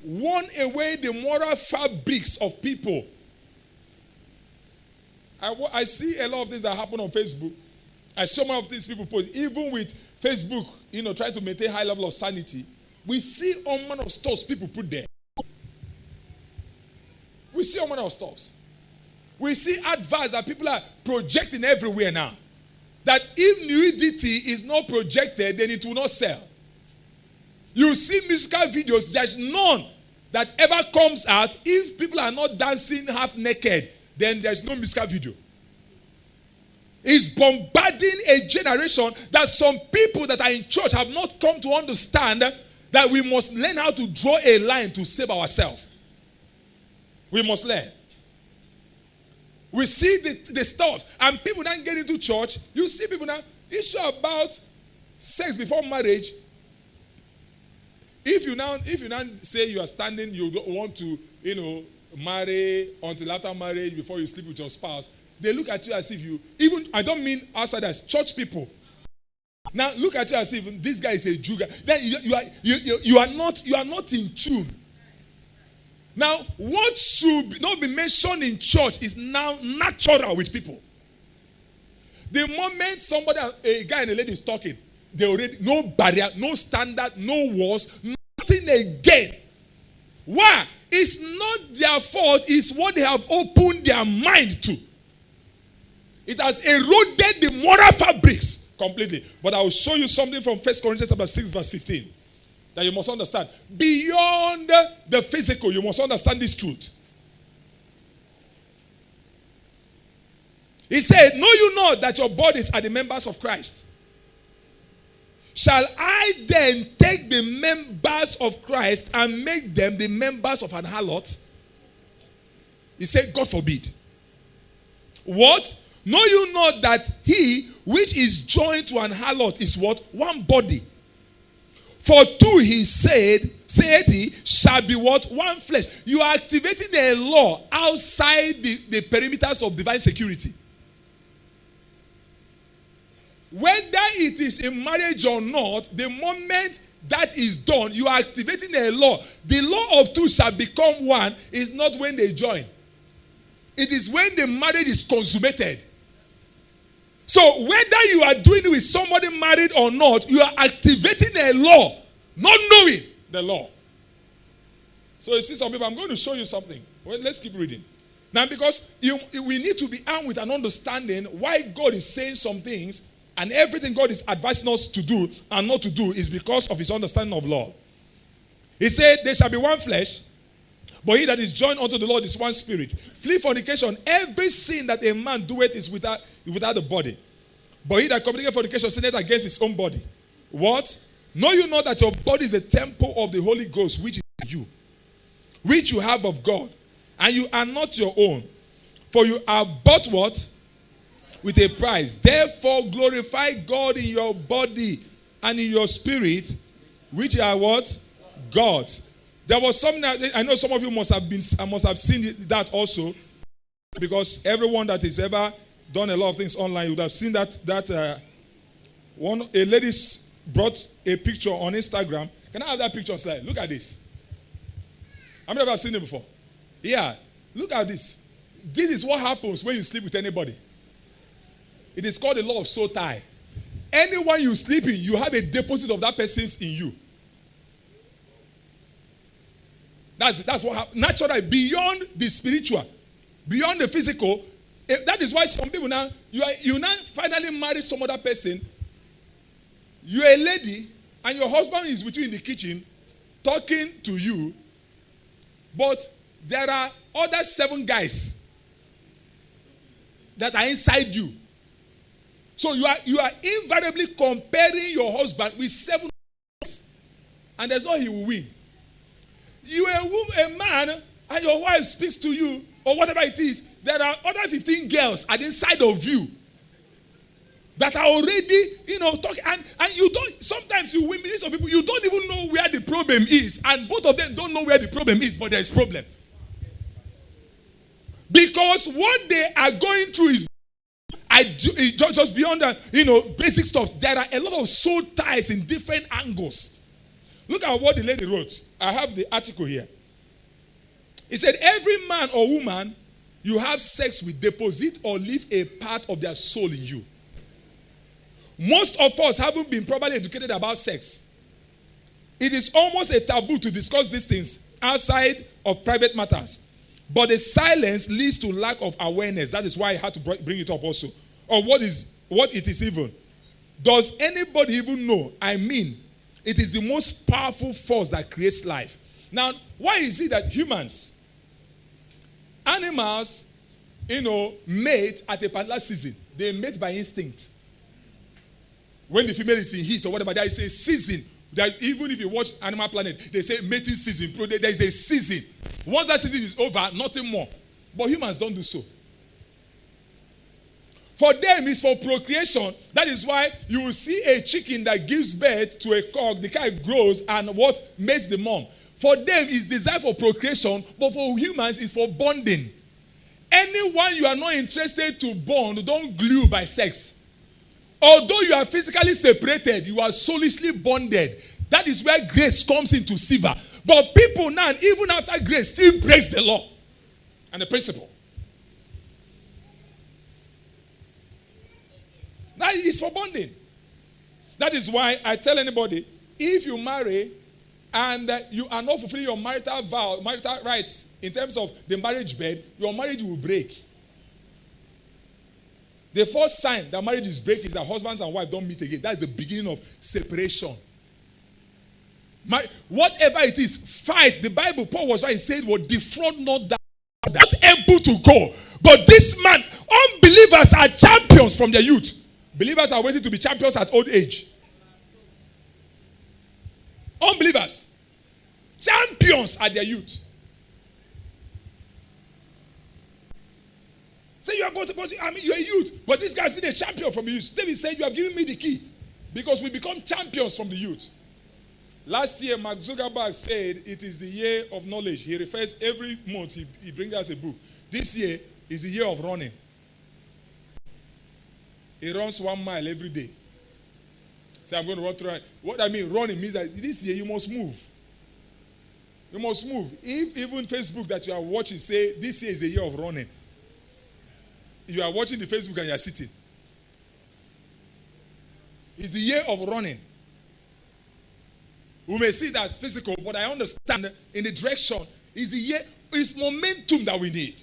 worn away the moral fabrics of people. I see a lot of things that happen on Facebook. I saw some of these people post, even with Facebook, trying to maintain high level of sanity. We see all manner of stuff people put there. We see all manner of stuff. We see adverts that people are projecting everywhere now. That if nudity is not projected, then it will not sell. You see musical videos, there's none that ever comes out. If people are not dancing half naked, then there's no musical video. It's bombarding a generation that some people that are in church have not come to understand that we must learn how to draw a line to save ourselves. We must learn. We see the stuff, and people now get into church. You see people now, issue about sex before marriage. If you now say you are standing, you don't want to, marry until after marriage before you sleep with your spouse, they look at you as if I don't mean outsiders, church people. Now look at you as if this guy is a Jew guy. Then you are not in tune. Now, what should not be mentioned in church is now natural with people. The moment a guy and a lady is talking, they already no barrier, no standard, no walls, nothing again. Why? It's not their fault, it's what they have opened their mind to. It has eroded the moral fabrics completely. But I will show you something from 1 Corinthians chapter 6, verse 15. That you must understand. Beyond the physical, you must understand this truth. He said, know you not that your bodies are the members of Christ? Shall I then take the members of Christ and make them the members of an harlot? He said, God forbid. What? Know you not that he which is joined to an harlot is what? One body. For two, he said he shall be what? One flesh. You are activating a law outside the perimeters of divine security. Whether it is in marriage or not, the moment that is done, you are activating a law. The law of two shall become one is not when they join. It is when the marriage is consummated. So whether you are doing it with somebody married or not, you are activating a law, not knowing the law. So you see some people, I'm going to show you something. Well, let's keep reading. Now because we need to be armed with an understanding why God is saying some things, and everything God is advising us to do and not to do is because of his understanding of law. He said, there shall be one flesh, but he that is joined unto the Lord is one spirit. Flee fornication. Every sin that a man doeth is without the body. But he that committeth fornication sinneth against his own body. What? Know you not that your body is a temple of the Holy Ghost, which is you, which you have of God, and you are not your own. For you are bought what? With a price. Therefore glorify God in your body and in your spirit, which are what? God's. There was something that I know some of you must have seen that also, because everyone that has ever done a lot of things online would have seen that a lady brought a picture on Instagram. Can I have that picture on slide? Look at this. I've never seen it before. Yeah, look at this. This is what happens when you sleep with anybody. It is called the law of soul tie. Anyone you sleep in, you have a deposit of that person's in you. That's what happens. Naturally, beyond the spiritual, beyond the physical. That is why some people now, you now finally marry some other person. You're a lady, and your husband is with you in the kitchen, talking to you. But there are other 7 guys that are inside you. So you are invariably comparing your husband with 7 guys, and there's no he will win. You are a man, and your wife speaks to you, or whatever it is. There are other 15 girls at the inside of you that are already, talking. And you don't, sometimes you women, some people, you don't even know where the problem is. And both of them don't know where the problem is, but there is problem. Because what they are going through is just beyond that, basic stuff. There are a lot of soul ties in different angles. Look at what the lady wrote. I have the article here. He said, every man or woman you have sex with deposit or leave a part of their soul in you. Most of us haven't been properly educated about sex. It is almost a taboo to discuss these things outside of private matters. But the silence leads to lack of awareness. That is why I had to bring it up also. Or what it is even. Does anybody even know? I mean, it is the most powerful force that creates life. Now, why is it that humans, animals, mate at a particular season? They mate by instinct. When the female is in heat or whatever, there is a season. That even if you watch Animal Planet, they say mating season. There is a season. Once that season is over, nothing more. But humans don't do so. For them, it's for procreation. That is why you will see a chicken that gives birth to a cock. The cock grows and what makes the mom. For them, it's designed for procreation. But for humans, it's for bonding. Anyone you are not interested to bond, don't glue by sex. Although you are physically separated, you are soulishly bonded. That is where grace comes into silver. But people now, even after grace, still breaks the law and the principle. That is for bonding. That is why I tell anybody, if you marry and you are not fulfilling your marital rights in terms of the marriage bed, your marriage will break. The first sign that marriage is breaking is that husbands and wives don't meet again. That is the beginning of separation. Whatever it is, fight. The Bible, Paul was right, he said, well, defraud not that not able to go. But this man, unbelievers are champions from their youth. Believers are waiting to be champions at old age. Unbelievers, champions at their youth. Say you are going to, you're a youth, but this guy's been a champion from the youth. David said, you have given me the key because we become champions from the youth. Last year, Mark Zuckerberg said it is the year of knowledge. He refers every month, he brings us a book. This year is the year of running. He runs 1 mile every day. Say, I'm going to run through. What I mean, running means that this year you must move. You must move. If even Facebook that you are watching say this year is a year of running, you are watching the Facebook and you are sitting. It's the year of running. We may see that as physical, but I understand in the direction is the year, it's momentum that we need.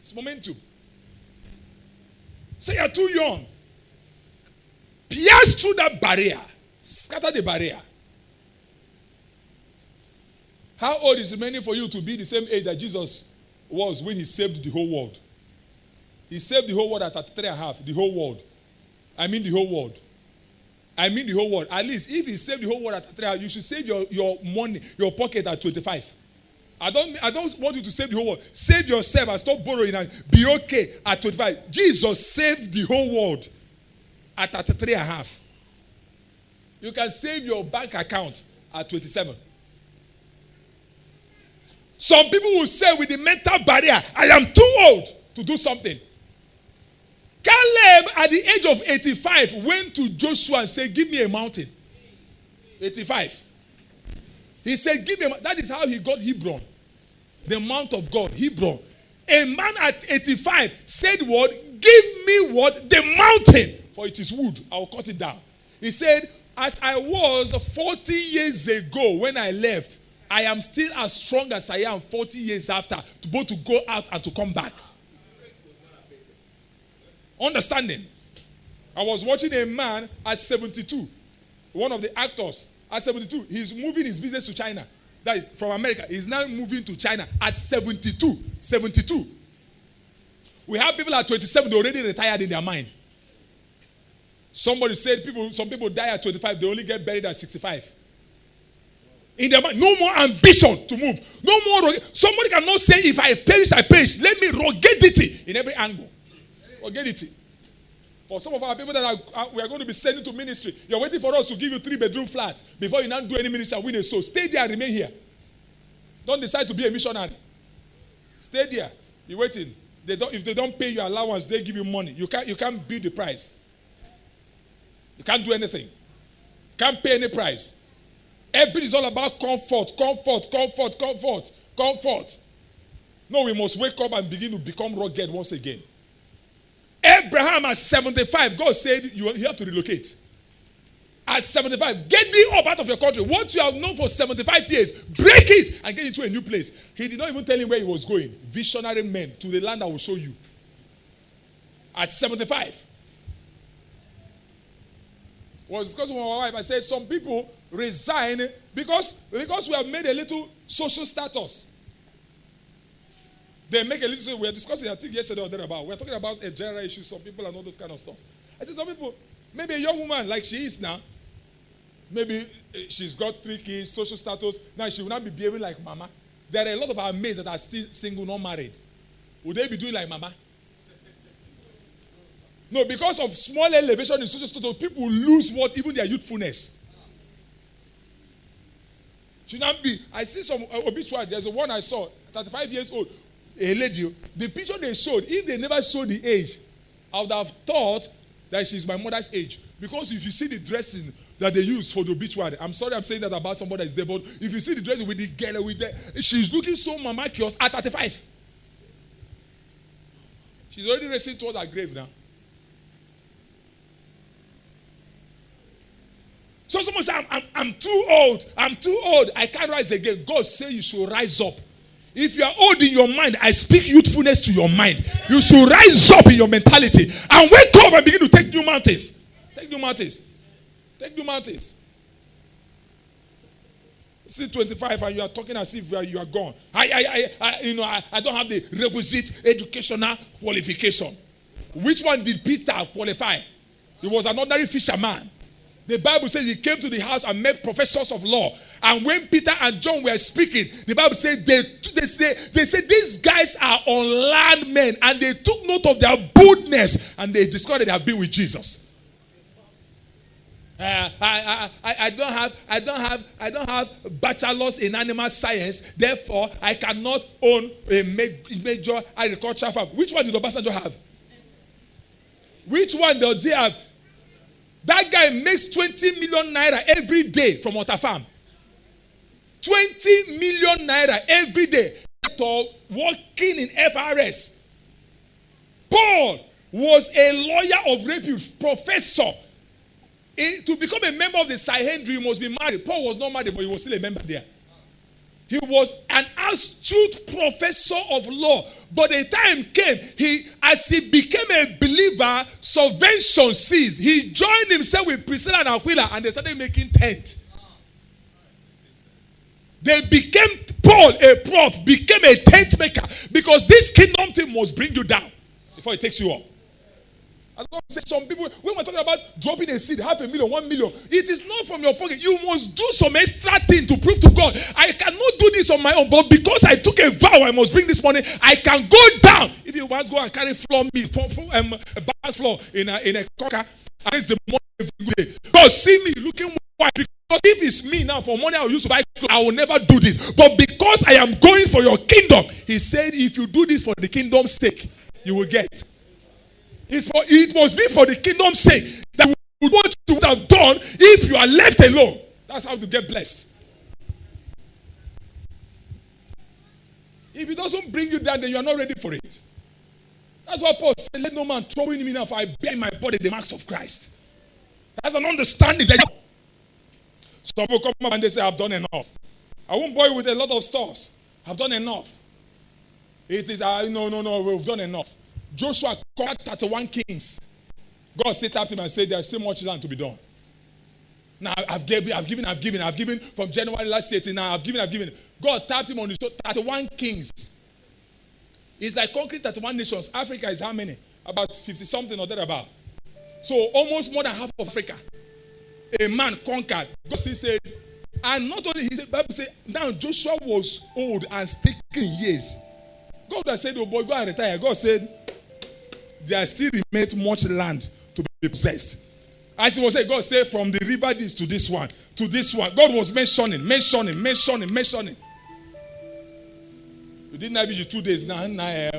It's momentum. Say you're too young. Pierce through that barrier. Scatter the barrier. How old is remaining for you to be the same age that Jesus was when he saved the whole world? He saved the whole world at 33.5. The whole world. I mean the whole world. I mean the whole world. At least if he saved the whole world at 33.5, you should save your money, your pocket at 25. I don't want you to save the whole world. Save yourself and stop borrowing and be okay at 25. Jesus saved the whole world at 33.5. You can save your bank account at 27. Some people will say with the mental barrier, I am too old to do something. Caleb, at the age of 85, went to Joshua and said, give me a mountain. 85. He said, give me a mountain. That is how he got Hebron. The mount of God, Hebron. A man at 85 said what? Give me what? The mountain. For it is wood. I will cut it down. He said, as I was 40 years ago when I left, I am still as strong as I am 40 years after, to both to go out and to come back. Understanding. I was watching a man at 72. One of the actors at 72. He's moving his business to China. That is from America. He's now moving to China at 72. 72. We have people at 27. They already retired in their mind. Somebody said some people die at 25. They only get buried at 65. In their mind, no more ambition to move. No more. Somebody cannot say, if I perish, I perish. Let me ruggedity in every angle. Ruggedity. For some of our people that we are going to be sending to ministry, you're waiting for us to give you 3-bedroom flat before you now do any ministry and win a soul. Stay there and remain here. Don't decide to be a missionary. Stay there. You're waiting. If they don't pay your allowance, they give you money. You can't beat the price. You can't do anything. Can't pay any price. Everything is all about comfort, comfort, comfort, comfort, comfort. No, we must wake up and begin to become rugged once again. Abraham at 75, God said you have to relocate. At 75, get me up out of your country. What you have known for 75 years, break it and get into a new place. He did not even tell him where he was going. Visionary men, to the land I will show you. At 75. I was discussing with my wife. I said some people resign because we have made a little social status. They make a little. We were discussing, I think yesterday or thereabout. We're talking about a general issue, some people and all those kind of stuff. I said some people, maybe a young woman like she is now, maybe she's got 3 kids, social status. Now she will not be behaving like mama. There are a lot of our maids that are still single, not married. Would they be doing like mama? No, because of small elevation in social status, people lose what even their youthfulness. Should not be. I see some obituary. There's a one I saw, 35 years old, a lady. The picture they showed, if they never showed the age, I would have thought that she's my mother's age. Because if you see the dressing that they use for the obituary, I'm sorry I'm saying that about somebody that's there, but if you see the dressing with the girl, she's looking so mamacious at 35. She's already racing towards her grave now. So someone say, I'm too old. I'm too old. I can't rise again. God say you should rise up. If you are old in your mind, I speak youthfulness to your mind. You should rise up in your mentality and wake up and begin to take new mountains. Take new mountains. Take new mountains. See 25 and you are talking as if you are gone. I don't have the requisite educational qualification. Which one did Peter qualify? He was an ordinary fisherman. The Bible says he came to the house and met professors of law. And when Peter and John were speaking, the Bible said they said these guys are unlearned men, and they took note of their boldness and they discovered they have been with Jesus. I don't have bachelor's in animal science, therefore I cannot own a major agricultural farm. Which one did Obasanjo have? Which one does he have? That guy makes 20 million naira every day from water farm. 20 million naira every day for working in FRS. Paul was a lawyer of repute, professor. To become a member of the Sanhedrin, you must be married. Paul was not married, but he was still a member there. He was an astute professor of law. But the time came, as he became a believer, subvention ceased. He joined himself with Priscilla and Aquila, and they started making tent. Paul, a prof, became a tent maker, because this kingdom thing must bring you down before it takes you up. As God said, some people, when we're talking about dropping a seed, 500,000, 1 million, it is not from your pocket. You must do some extra thing to prove to God, I cannot do this on my own, but because I took a vow, I must bring this money, I can go down. If you want to go and carry floor meat, a balance floor in a cocker, and it's the money every day. God see me looking white, because if it's me now, for money I will use to buy clothes, I will never do this. But because I am going for your kingdom, he said, if you do this for the kingdom's sake, you will get. It must be for the kingdom's sake that we would want to have done if you are left alone. That's how to get blessed. If it doesn't bring you down, then you are not ready for it. That's why Paul said, let no man trouble me now, for I bear in my body the marks of Christ. That's an understanding. Some people come up and they say, I've done enough. I won't bore you with a lot of stores. I've done enough. It is, no, we've done enough. Joshua conquered 31 kings. God said to him and said, there's still much land to be done. Now, I've given from January last year till now. I've given. God tapped him on the shoulder. 31 kings. It's like conquering 31 nations. Africa is how many? About 50 something or thereabout. So almost more than half of Africa. A man conquered. God said, and not only, he said, Bible said, now Joshua was old and still in years. God has said, oh boy, go and retire. God said, there still remains much land to be possessed. As he was saying, God said, from the river this to this one, to this one. God was mentioning. We didn't have you 2 days now.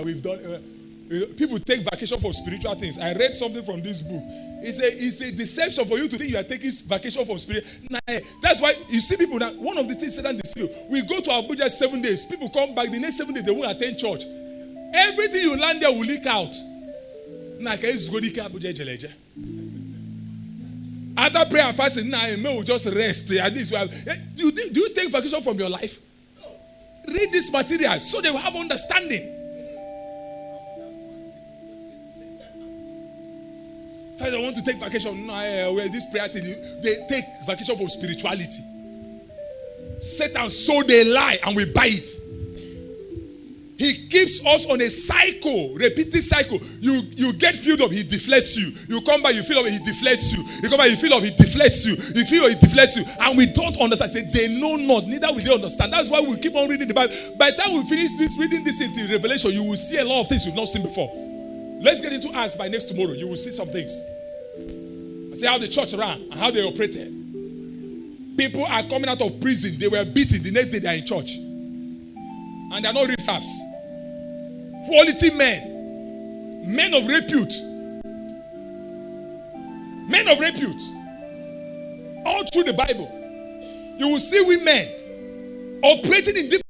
We've done. People take vacation for spiritual things. I read something from this book. It's a deception for you to think you are taking vacation for spirit. Nah, that's why you see people that one of the things Satan deceive. We go to Abuja 7 days. People come back the next 7 days. They won't attend church. Everything you land there will leak out. After prayer and fasting, may will just rest. At least do you take vacation from your life? Read this material so they will have understanding. I don't want to take vacation. Where this prayer thing, they take vacation for spirituality. Satan sowed a lie and we buy it. He keeps us on a cycle, repeating cycle. You get filled up, he deflates you. You come back, you fill up, he deflates you. You come back, you fill up, he deflates you. You feel he deflates you. And we don't understand. Say, they know not, neither will they understand. That's why we keep on reading the Bible. By the time we finish reading this into Revelation, you will see a lot of things you've not seen before. Let's get into Acts by next tomorrow. You will see some things. I see how the church ran and how they operated. People are coming out of prison. They were beaten. The next day they are in church. And they are not riffraffs. Quality men. Men of repute. Men of repute. All through the Bible. You will see women operating in different